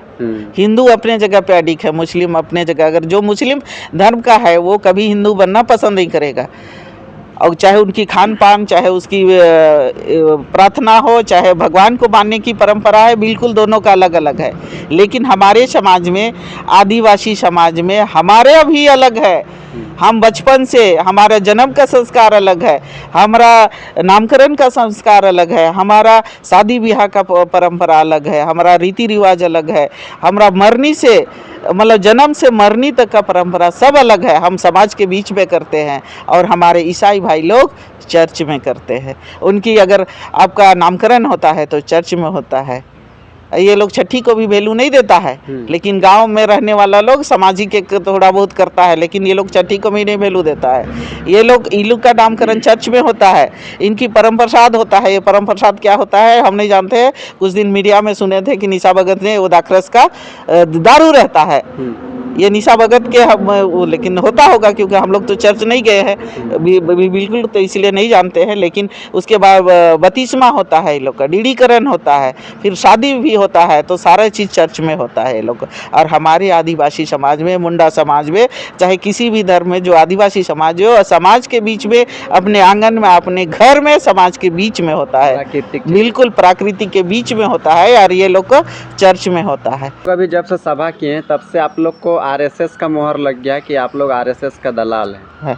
हिंदू अपने जगह पे अडिग है, मुस्लिम अपने जगह। अगर जो मुस्लिम धर्म का है वो कभी हिंदू बनना पसंद नहीं करेगा, और चाहे उनकी खान पान, चाहे उसकी प्रार्थना हो, चाहे भगवान को मानने की परंपरा है, बिल्कुल दोनों का अलग अलग है। लेकिन हमारे समाज में, आदिवासी समाज में हमारे भी अलग है। हम बचपन से, हमारा जन्म का संस्कार अलग है, हमारा नामकरण का संस्कार अलग है, हमारा शादी ब्याह का परंपरा अलग है, हमारा रीति रिवाज अलग है, हमारा मरनी से मतलब जन्म से मरनी तक का परंपरा सब अलग है। हम समाज के बीच में करते हैं, और हमारे ईसाई भाई लोग चर्च में करते हैं। उनकी अगर आपका नामकरण होता है तो चर्च में होता है। ये लोग छठी को भी वैल्यू नहीं देता है, लेकिन गांव में रहने वाला लोग सामाजिक एक थोड़ा बहुत करता है, लेकिन ये लोग छठी को भी नहीं वैल्यू देता है। ये लोग इलू का नामकरण चर्च में होता है, इनकी परम प्रसाद होता है। ये परम प्रसाद क्या होता है हम नहीं जानते हैं। कुछ दिन मीडिया में सुने थे कि निशा भगत ने वो दाखरस का दारू रहता है, ये निशा भगत के हम लेकिन होता होगा क्योंकि हम लोग तो चर्च नहीं गए हैं बिल्कुल, तो इसलिए नहीं जानते हैं। लेकिन उसके बाद बपतिस्मा होता है, ये लोग का डीडीकरण होता है, फिर शादी भी होता है, तो सारा चीज़ चर्च में होता है ये लोग। और हमारे आदिवासी समाज में, मुंडा समाज में, चाहे किसी भी धर्म में, जो आदिवासी समाज हो, समाज के बीच में, अपने आंगन में, अपने घर में, समाज के बीच में होता है, बिल्कुल प्राकृतिक के बीच में होता है। और ये लोग को चर्च में होता है। अभी जब से सभा किए हैं तब से आप लोग को आरएसएस का मोहर लग गया कि आप लोग आरएसएस का दलाल हैं।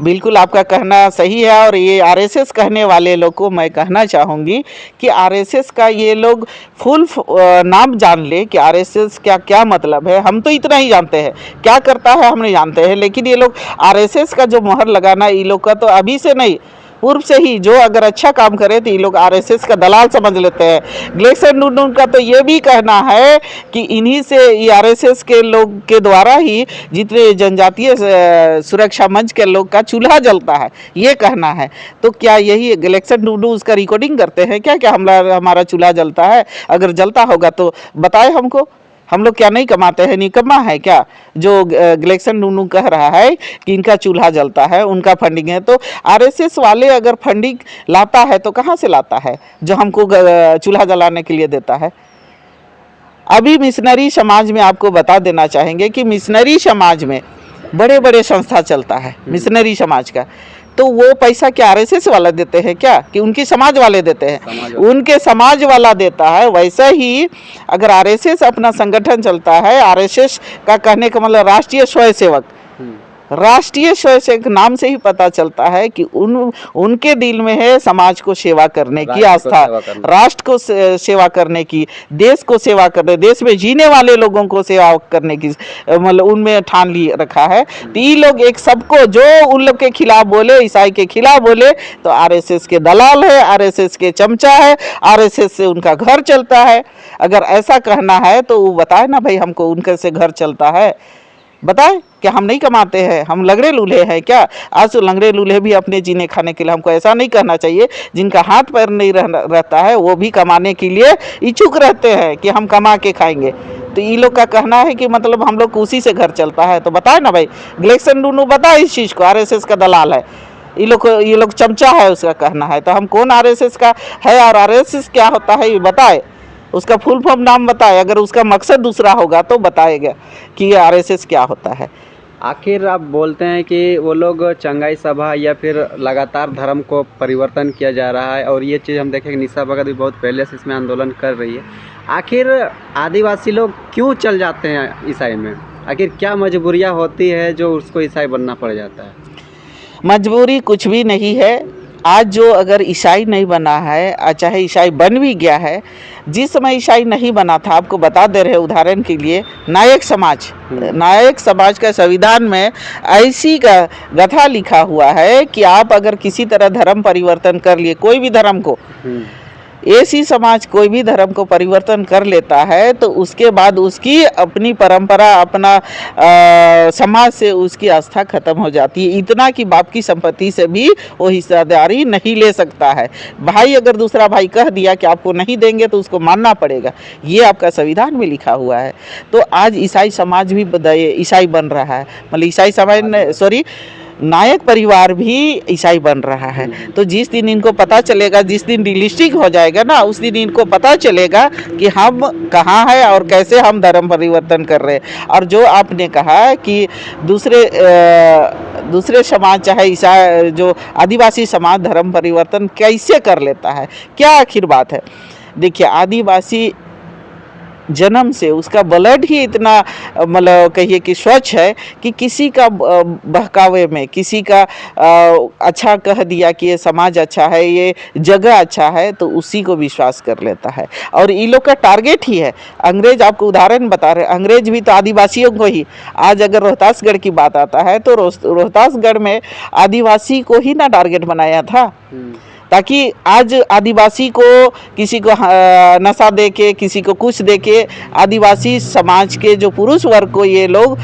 बिल्कुल आपका कहना सही है। और ये आरएसएस कहने वाले लोग को मैं कहना चाहूँगी कि आरएसएस का ये लोग फुल नाम जान ले कि आरएसएस क्या मतलब है। हम तो इतना ही जानते हैं, क्या करता है हम नहीं जानते हैं। लेकिन ये लोग आरएसएस का जो मोहर लगाना, ये लोग का तो अभी से नहीं, पूर्व से ही, जो अगर अच्छा काम करे तो ये लोग आरएसएस का दलाल समझ लेते हैं। ग्लेक्सन डुडू का तो ये भी कहना है कि इन्हीं से, ये आरएसएस के लोग के द्वारा ही जितने जनजातीय सुरक्षा मंच के लोग का चूल्हा जलता है, ये कहना है। तो क्या यही ग्लेक्सन डुडू उसका रिकॉर्डिंग करते हैं क्या हमारा चूल्हा जलता है? अगर जलता होगा तो बताए हमको। हम लोग क्या नहीं कमाते हैं? निकम्मा है क्या जो ग्लेक्सन डुडू कह रहा है कि इनका चूल्हा जलता है, उनका फंडिंग है? तो आरएसएस वाले अगर फंडिंग लाता है तो कहाँ से लाता है जो हमको चूल्हा जलाने के लिए देता है? अभी मिशनरी समाज में आपको बता देना चाहेंगे कि मिशनरी समाज में बड़े बड़े संस्था चलता है मिशनरी समाज का, तो वो पैसा क्या आरएसएस वाला देते हैं क्या, कि उनके समाज वाले देते हैं? उनके समाज वाला देता है। वैसे ही अगर आरएसएस अपना संगठन चलता है, आरएसएस का कहने का मतलब राष्ट्रीय स्वयंसेवक, राष्ट्रीय स्वयंसेवक नाम से ही पता चलता है कि उनके दिल में है समाज को सेवा करने की आस्था, राष्ट्र को सेवा करने की, देश को सेवा करने, देश में जीने वाले लोगों को सेवा करने की मतलब उनमें ठान ली रखा है। तो ये लोग एक सबको जो उन लोग के खिलाफ बोले, ईसाई के खिलाफ बोले, तो आरएसएस के दलाल है, आरएसएस के चमचा है, आरएसएस से उनका घर चलता है। अगर ऐसा कहना है तो वो बताए ना भाई, हमको उनके से घर चलता है, बताए क्या हम नहीं कमाते हैं? हम लंगड़े लूल्हे हैं क्या? आज तो लंगड़े लूल्हे भी अपने जीने खाने के लिए, हमको ऐसा नहीं कहना चाहिए। जिनका हाथ पैर नहीं रहता है वो भी कमाने के लिए इच्छुक रहते हैं कि हम कमा के खाएंगे। तो ये लोग का कहना है कि मतलब हम लोग उसी से घर चलता है। तो बताए ना भाई, ग्लेक्सन डुडू बताए इस चीज़ को, आरएसएस का दलाल है, ये लोग चमचा है, उसका कहना है। तो हम कौन आरएसएस का है और आरएसएस क्या होता है ये बताए, उसका फुल फॉर्म नाम बताए। अगर उसका मकसद दूसरा होगा तो बताएगा कि आरएसएस क्या होता है। आखिर आप बोलते हैं कि वो लोग चंगाई सभा या फिर लगातार धर्म को परिवर्तन किया जा रहा है, और ये चीज़ हम देखें कि निशा भगत भी बहुत पहले से इसमें आंदोलन कर रही है। आखिर आदिवासी लोग क्यों चल जाते हैं ईसाई में? आखिर क्या मजबूरियाँ होती है जो उसको ईसाई बनना पड़ जाता है? मजबूरी कुछ भी नहीं है। आज जो अगर ईसाई नहीं बना है, चाहे ईसाई बन भी गया है, जिस समय ईसाई नहीं बना था, आपको बता दे रहे उदाहरण के लिए, नायक समाज का संविधान में ऐसी का गथा लिखा हुआ है कि आप अगर किसी तरह धर्म परिवर्तन कर लिए, कोई भी धर्म को, ऐसी समाज कोई भी धर्म को परिवर्तन कर लेता है तो उसके बाद उसकी अपनी परंपरा, अपना समाज से उसकी आस्था खत्म हो जाती है। इतना कि बाप की संपत्ति से भी वो हिस्सेदारी नहीं ले सकता है। भाई अगर दूसरा भाई कह दिया कि आपको नहीं देंगे तो उसको मानना पड़ेगा, ये आपका संविधान में लिखा हुआ है। तो आज ईसाई समाज भी ईसाई बन रहा है, मतलब ईसाई समाज नायक परिवार भी ईसाई बन रहा है। तो जिस दिन इनको पता चलेगा, जिस दिन रियलिस्टिक हो जाएगा ना, उस दिन इनको पता चलेगा कि हम कहाँ हैं और कैसे हम धर्म परिवर्तन कर रहे हैं। और जो आपने कहा कि दूसरे समाज, चाहे ईसाई, जो आदिवासी समाज धर्म परिवर्तन कैसे कर लेता है, क्या आखिर बात है? देखिए, आदिवासी जन्म से उसका ब्लड ही इतना मतलब कहिए कि स्वच्छ है कि किसी का बहकावे में, किसी का अच्छा कह दिया कि ये समाज अच्छा है, ये जगह अच्छा है, तो उसी को विश्वास कर लेता है। और ये लोग का टारगेट ही है। अंग्रेज, आपको उदाहरण बता रहे, अंग्रेज भी तो आदिवासियों को ही, आज अगर रोहतासगढ़ की बात आता है तो रोहतासगढ़ में आदिवासी को ही ना टारगेट बनाया था, ताकि आज आदिवासी को किसी को नशा दे के, किसी को कुछ दे के, आदिवासी समाज के जो पुरुष वर्ग को ये लोग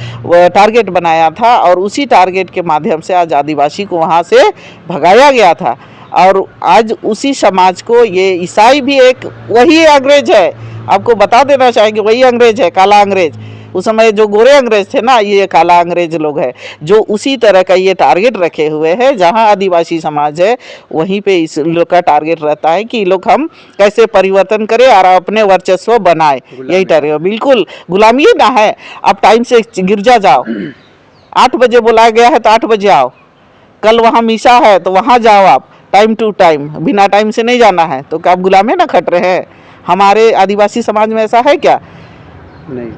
टारगेट बनाया था। और उसी टारगेट के माध्यम से आज आदिवासी को वहाँ से भगाया गया था। और आज उसी समाज को ये ईसाई भी एक वही अंग्रेज है, आपको बता देना चाहेंगे, वही अंग्रेज है, काला अंग्रेज, उस समय जो गोरे अंग्रेज थे ना, ये काला अंग्रेज लोग हैं जो उसी तरह का ये टारगेट रखे हुए हैं। जहाँ आदिवासी समाज है वहीं पे इस लोग का टारगेट रहता है कि लोग हम कैसे परिवर्तन करें और अपने वर्चस्व बनाए, यही टारगेट। बिल्कुल गुलामी ना है। आप टाइम से गिरजा जाओ, 8 बजे बुलाया गया है तो 8 बजे आओ, कल वहाँ मीसा है तो वहाँ जाओ, आप टाइम टू टाइम, बिना टाइम से नहीं जाना है। तो क्या आप गुलामे ना खट रहे हैं? हमारे आदिवासी समाज में ऐसा है क्या? नहीं।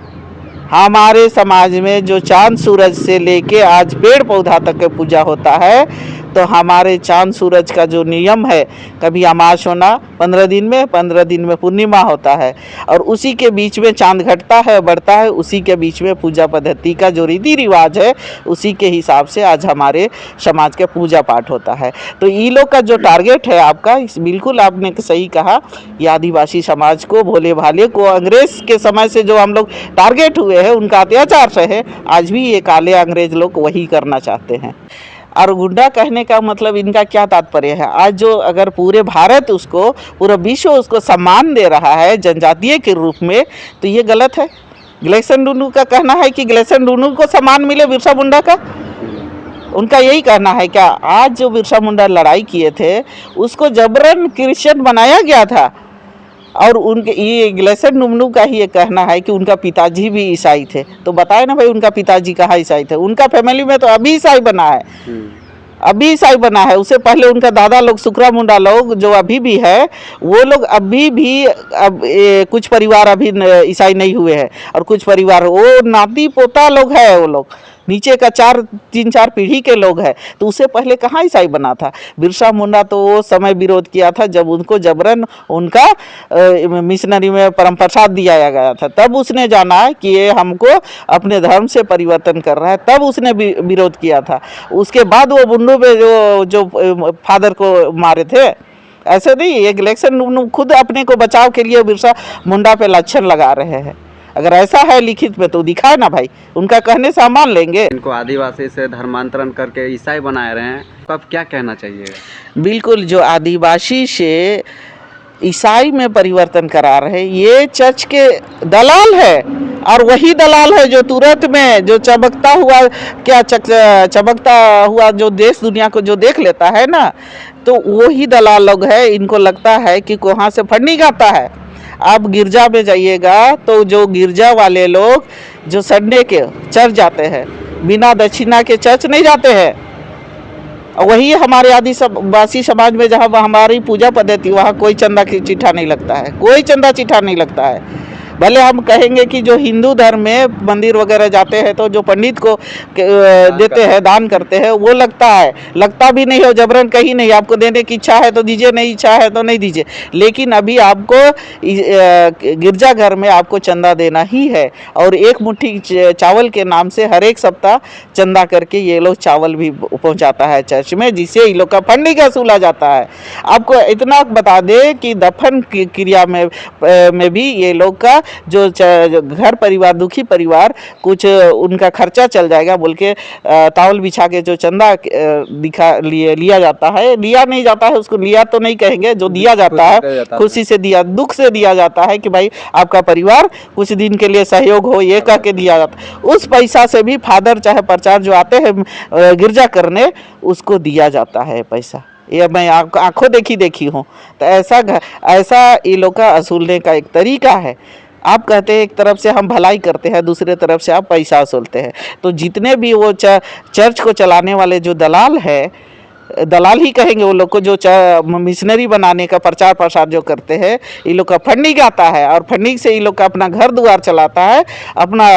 हमारे समाज में जो चांद सूरज से लेके आज पेड़ पौधा तक के पूजा होता है, तो हमारे चांद सूरज का जो नियम है, कभी अमास होना 15 दिन में, 15 दिन में पूर्णिमा होता है, और उसी के बीच में चांद घटता है बढ़ता है, उसी के बीच में पूजा पद्धति का जो रीति रिवाज है उसी के हिसाब से आज हमारे समाज के पूजा पाठ होता है। तो ये लोग का जो टारगेट है आपका, बिल्कुल आपने सही कहा, ये आदिवासी समाज को, भोले भाले को अंग्रेज के समय से जो हम लोग टारगेट हुए हैं, उनका अत्याचार से है, आज भी ये काले अंग्रेज लोग वही करना चाहते हैं। और गुंडा कहने का मतलब इनका क्या तात्पर्य है? आज जो अगर पूरे भारत उसको, पूरा विश्व उसको सम्मान दे रहा है जनजातीय के रूप में, तो ये गलत है। ग्लेसन डुनू का कहना है कि ग्लेसन डुनू को सम्मान मिले बिरसा मुंडा का, उनका यही कहना है क्या? आज जो बिरसा मुंडा लड़ाई किए थे उसको जबरन क्रिश्चियन बनाया गया था, और उनके ये ग्लेसन डुनू का ही ये कहना है कि उनका पिताजी भी ईसाई थे। तो बताए ना भाई, उनका पिताजी कहाँ ईसाई थे? उनका फैमिली में तो अभी ईसाई बना है, अभी ईसाई बना है। उससे पहले उनका दादा लोग, सुकरा मुंडा लोग जो अभी भी है, वो लोग अभी भी कुछ परिवार अभी ईसाई नहीं हुए हैं, और कुछ परिवार वो नाती पोता लोग है, वो लोग नीचे का 3-4 पीढ़ी के लोग हैं। तो उससे पहले कहाँ ईसाई बना था? बिरसा मुंडा तो वो समय विरोध किया था जब उनको जबरन उनका मिशनरी में परम प्रसाद दिया गया था, तब उसने जाना कि ये हमको अपने धर्म से परिवर्तन कर रहा है, तब उसने विरोध किया था। उसके बाद वो बुंडू पे जो फादर को मारे थे, ऐसे नहीं। ये ग्लेसन खुद अपने को बचाव के लिए बिरसा मुंडा पे लक्षण लगा रहे हैं। अगर ऐसा है लिखित में तो दिखाए ना भाई, उनका कहने से हम मान लेंगे। इनको आदिवासी से धर्मांतरण करके ईसाई बनाए रहे हैं, तो अब क्या कहना चाहिए? बिल्कुल, जो आदिवासी से ईसाई में परिवर्तन करा रहे, ये चर्च के दलाल है, और वही दलाल है जो तुरंत में जो चमकता हुआ चमकता हुआ जो देश दुनिया को जो देख लेता है ना, तो वही दलाल लोग है। इनको लगता है कि कहाँ से फंडिंग आता है। आप गिरजा में जाइएगा तो जो गिरजा वाले लोग जो संडे के चर्च जाते हैं, बिना दक्षिणा के चर्च नहीं जाते हैं। वही हमारे आदिवासी समाज में जहाँ हमारी पूजा पद्धति, वहाँ कोई चंदा की चिट्ठा नहीं लगता है, कोई चंदा चिट्ठा नहीं लगता है। भले हम कहेंगे कि जो हिंदू धर्म में मंदिर वगैरह जाते हैं तो जो पंडित को देते हैं, दान करते हैं, वो लगता है, लगता भी नहीं हो, जबरन कहीं नहीं। आपको देने की इच्छा है तो दीजिए, नहीं इच्छा है तो नहीं दीजिए। लेकिन अभी आपको गिरजाघर में आपको चंदा देना ही है, और एक मुट्ठी चावल के नाम से हर एक सप्ताह चंदा करके ये लोग चावल भी पहुंचाता है चर्च में, जिससे ये लोग का फंडिंग वसूला जाता है। आपको इतना बता दें कि दफन की क्रिया में भी ये लोग का जो घर परिवार, दुखी परिवार, कुछ उनका खर्चा चल जाएगा बोल के तावल बिछा के जो चंदा लिया जाता है, लिया नहीं जाता है, उसको लिया तो नहीं कहेंगे, जो दिया जाता है खुशी से दिया, दुख से दिया जाता है कि भाई आपका परिवार कुछ दिन के लिए सहयोग हो, ये कह के दिया जाता है। उस पैसा से भी फादर चाहे प्रचार जो आते हैं गिरजा करने, उसको दिया जाता है पैसा। ये मैं आंखों देखी हूँ। तो ऐसा ये लोग का असूलने का एक तरीका है। आप कहते हैं एक तरफ से हम भलाई करते हैं, दूसरे तरफ से आप पैसा वसूलते हैं। तो जितने भी वो चर्च को चलाने वाले जो दलाल है, दलाल ही कहेंगे वो लोग को, जो मिशनरी बनाने का प्रचार प्रसार जो करते हैं, ये लोग का फंडिंग आता है, और फंडिंग से ये लोग का अपना घर द्वार चलाता है, अपना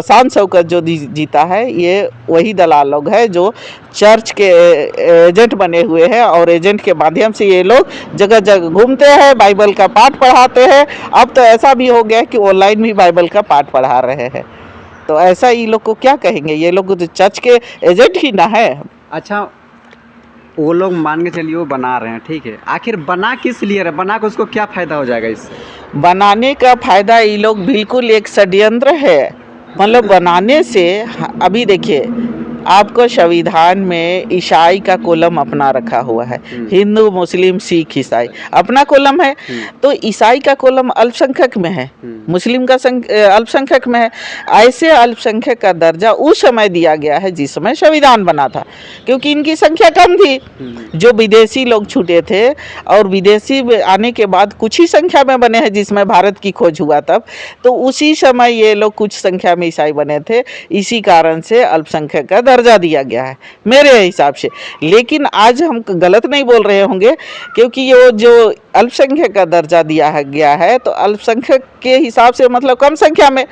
शान शौकत जो जीता है। ये वही दलाल लोग हैं जो चर्च के एजेंट बने हुए हैं, और एजेंट के माध्यम से ये लोग जगह जगह घूमते हैं, बाइबल का पाठ पढ़ाते हैं। अब तो ऐसा भी हो गया कि ऑनलाइन भी बाइबल का पाठ पढ़ा रहे हैं। तो ऐसा ये लोग को क्या कहेंगे? ये लोग तो चर्च के एजेंट ही ना है। अच्छा, वो लोग मान के चलिए वो बना रहे हैं, ठीक है, आखिर बना किस लिए रहे? बना के उसको क्या फ़ायदा हो जाएगा इससे? बनाने का फ़ायदा ये लोग बिल्कुल एक षड्यंत्र है। मतलब बनाने से, अभी देखिए आपको संविधान में ईसाई का कॉलम अपना रखा हुआ है, हिंदू मुस्लिम सिख ईसाई अपना कॉलम है, तो ईसाई का कॉलम अल्पसंख्यक में है, मुस्लिम का अल्पसंख्यक में है। ऐसे अल्पसंख्यक का दर्जा उस समय दिया गया है जिस समय संविधान बना था, क्योंकि इनकी संख्या कम थी। जो विदेशी लोग छूटे थे और विदेशी आने के बाद कुछ ही संख्या में बने हैं जिसमें भारत की खोज हुआ तब, तो उसी समय ये लोग कुछ संख्या में ईसाई बने थे, इसी कारण से अल्पसंख्यक का दर्जा दिया गया है मेरे हिसाब से। लेकिन आज हम गलत नहीं बोल रहे होंगे, क्योंकि ये जो अल्पसंख्यक का दर्जा दिया गया है तो अल्पसंख्यक के हिसाब से मतलब कम संख्या में,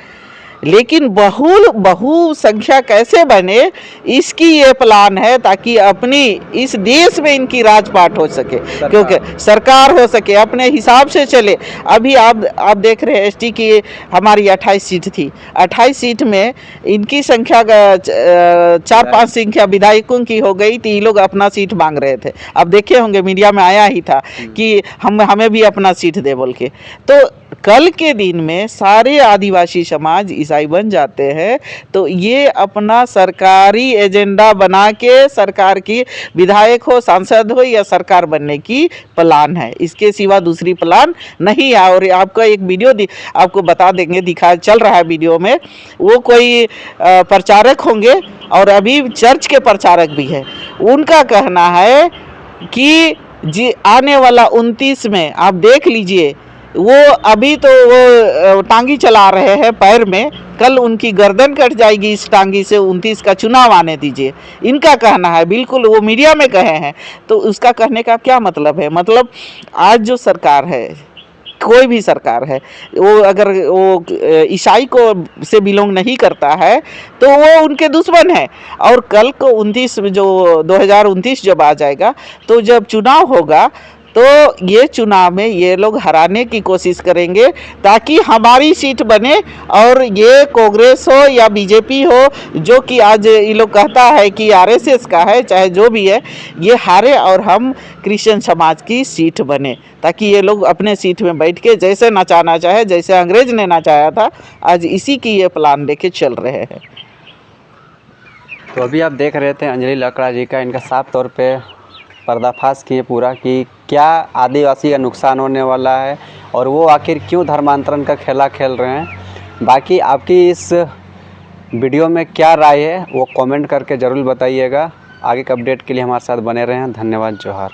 लेकिन बहुसंख्या कैसे बने इसकी ये प्लान है, ताकि अपनी इस देश में इनकी राजपाट हो सके, क्योंकि सरकार हो सके, अपने हिसाब से चले। अभी आप देख रहे हैं एसटी की हमारी 28 सीट थी, 28 सीट में इनकी संख्या 4-5 संख्या विधायकों की हो गई, तो ये लोग अपना सीट मांग रहे थे। अब देखे होंगे मीडिया में आया ही था कि हमें भी अपना सीट दे बोल के। तो कल के दिन में सारे आदिवासी समाज ईसाई बन जाते हैं, तो ये अपना सरकारी एजेंडा बना के सरकार की विधायक हो, सांसद हो या सरकार बनने की प्लान है, इसके सिवा दूसरी प्लान नहीं है। और आपका एक वीडियो आपको बता देंगे, दिखा चल रहा है वीडियो में, वो कोई प्रचारक होंगे और अभी चर्च के प्रचारक भी है। उनका कहना है कि जी आने वाला 29 में आप देख लीजिए, वो अभी तो वो टांगी चला रहे हैं पैर में, कल उनकी गर्दन कट जाएगी इस टांगी से, 29 का चुनाव आने दीजिए, इनका कहना है। बिल्कुल वो मीडिया में कहे हैं, तो उसका कहने का क्या मतलब है? मतलब आज जो सरकार है, कोई भी सरकार है, वो अगर वो ईसाई को से बिलोंग नहीं करता है तो वो उनके दुश्मन है। और कल को 2029 जब आ जाएगा, तो जब चुनाव होगा तो ये चुनाव में ये लोग हराने की कोशिश करेंगे, ताकि हमारी सीट बने और ये कांग्रेस हो या बीजेपी हो, जो कि आज ये लोग कहता है कि आरएसएस का है, चाहे जो भी है, ये हारे और हम क्रिश्चियन समाज की सीट बने, ताकि ये लोग अपने सीट में बैठ के जैसे नचाना चाहे, जैसे अंग्रेज ने नचाया था, आज इसी की ये प्लान लेके चल रहे हैं। तो अभी आप देख रहे थे अंजलि लकड़ा जी का, इनका साफ तौर पे पर्दाफाश किए पूरा कि क्या आदिवासी का नुकसान होने वाला है और वो आखिर क्यों धर्मांतरण का खेला खेल रहे हैं। बाकी आपकी इस वीडियो में क्या राय है वो कमेंट करके ज़रूर बताइएगा। आगे के अपडेट के लिए हमारे साथ बने रहें। धन्यवाद। जोहार।